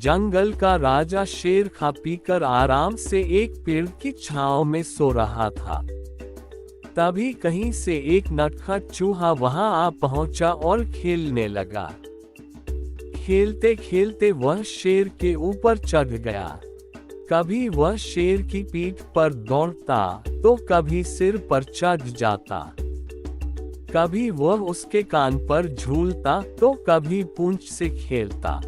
जंगल का राजा शेर खा पीकर आराम से एक पेड़ की छांव में सो रहा था। तभी कहीं से एक नटखट चूहा वहां आ पहुंचा और खेलने लगा। खेलते खेलते वह शेर के ऊपर चढ़ गया। कभी वह शेर की पीठ पर दौड़ता तो कभी सिर पर चढ़ जाता। कभी वह उसके कान पर झूलता तो कभी पूंछ से खेलता।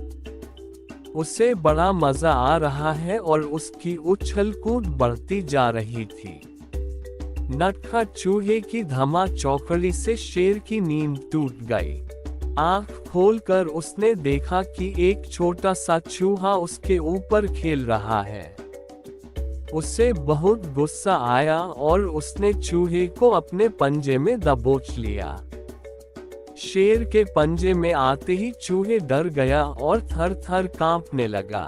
उसे बड़ा मजा आ रहा है और उसकी उछल कूद बढ़ती जा रही थी। नटखट चूहे की धमा चौकड़ी से शेर की नींद टूट गई। आंख खोलकर उसने देखा कि एक छोटा सा चूहा उसके ऊपर खेल रहा है। उसे बहुत गुस्सा आया और उसने चूहे को अपने पंजे में दबोच लिया। शेर के पंजे में आते ही चूहे डर गया और थर थर कांपने लगा।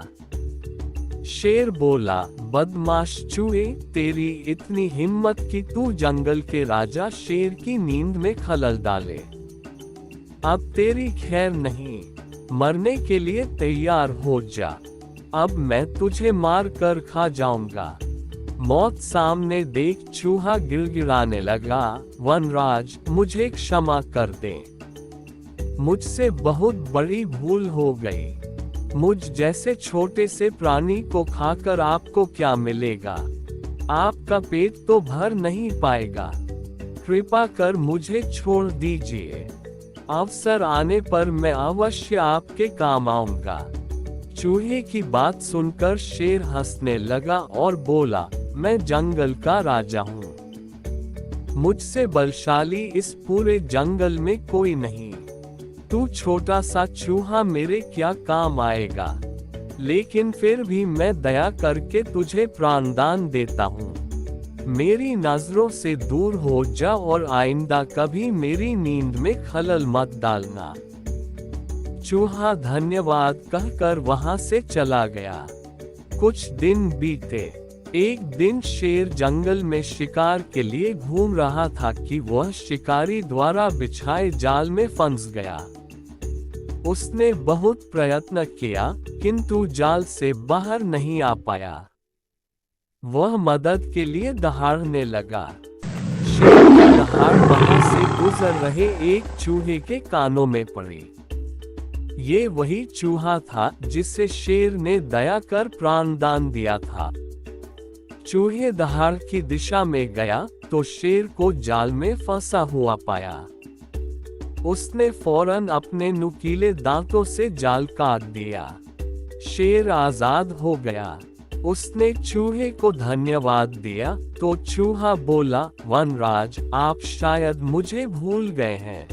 शेर बोला, बदमाश चूहे, तेरी इतनी हिम्मत कि तू जंगल के राजा शेर की नींद में खलल डाले। अब तेरी खैर नहीं, मरने के लिए तैयार हो जा। अब मैं तुझे मार कर खा जाऊंगा। मौत सामने देख चूहा गिड़गिड़ाने लगा, वनराज, मुझे क्षमा कर दे। मुझसे बहुत बड़ी भूल हो गई। मुझ जैसे छोटे से प्राणी को खाकर आपको क्या मिलेगा? आपका पेट तो भर नहीं पाएगा। कृपा कर मुझे छोड़ दीजिए। अवसर आने पर मैं अवश्य आपके काम आऊंगा। चूहे की बात सुनकर शेर हंसने लगा और बोला, मैं जंगल का राजा हूँ। मुझसे बलशाली इस पूरे जंगल में कोई नहीं। तू छोटा सा चूहा मेरे क्या काम आएगा? लेकिन फिर भी मैं दया करके तुझे प्राणदान देता हूँ। मेरी नजरों से दूर हो जा और आइंदा कभी मेरी नींद में खलल मत डालना। चूहा धन्यवाद कहकर वहां से चला गया। कुछ दिन बीते। एक दिन शेर जंगल में शिकार के लिए घूम रहा था कि वह शिकारी द्वारा बिछाए जाल में फंस गया। उसने बहुत प्रयत्न किया किंतु जाल से बाहर नहीं आ पाया। वह मदद के लिए दहाड़ने लगा। शेर की दहाड़ वहां से गुजर रहे एक चूहे के कानों में पड़ी। ये वही चूहा था जिसे शेर ने दया कर प्राणदान दिया था। चूहे दहाड़ की दिशा में गया तो शेर को जाल में फंसा हुआ पाया। उसने फौरन अपने नुकीले दांतों से जाल काट दिया। शेर आजाद हो गया। उसने चूहे को धन्यवाद दिया तो चूहा बोला, वनराज, आप शायद मुझे भूल गए हैं।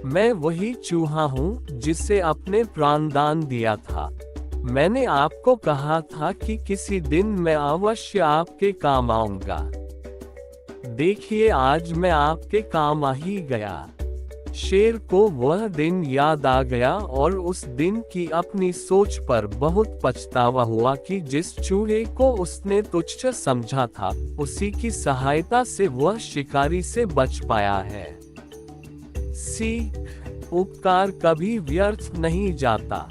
मैं वही चूहा हूँ जिसे आपने प्राणदान दिया था। मैंने आपको कहा था कि किसी दिन मैं अवश्य आपके काम आऊंगा। देखिए, आज मैं आपके काम आ ही गया। शेर को वह दिन याद आ गया और उस दिन की अपनी सोच पर बहुत पछतावा हुआ कि जिस चूहे को उसने तुच्छ समझा था, उसी की सहायता से वह शिकारी से बच पाया है। सीख, उपकार कभी व्यर्थ नहीं जाता।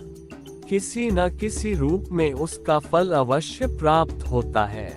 किसी न किसी रूप में उसका फल अवश्य प्राप्त होता है।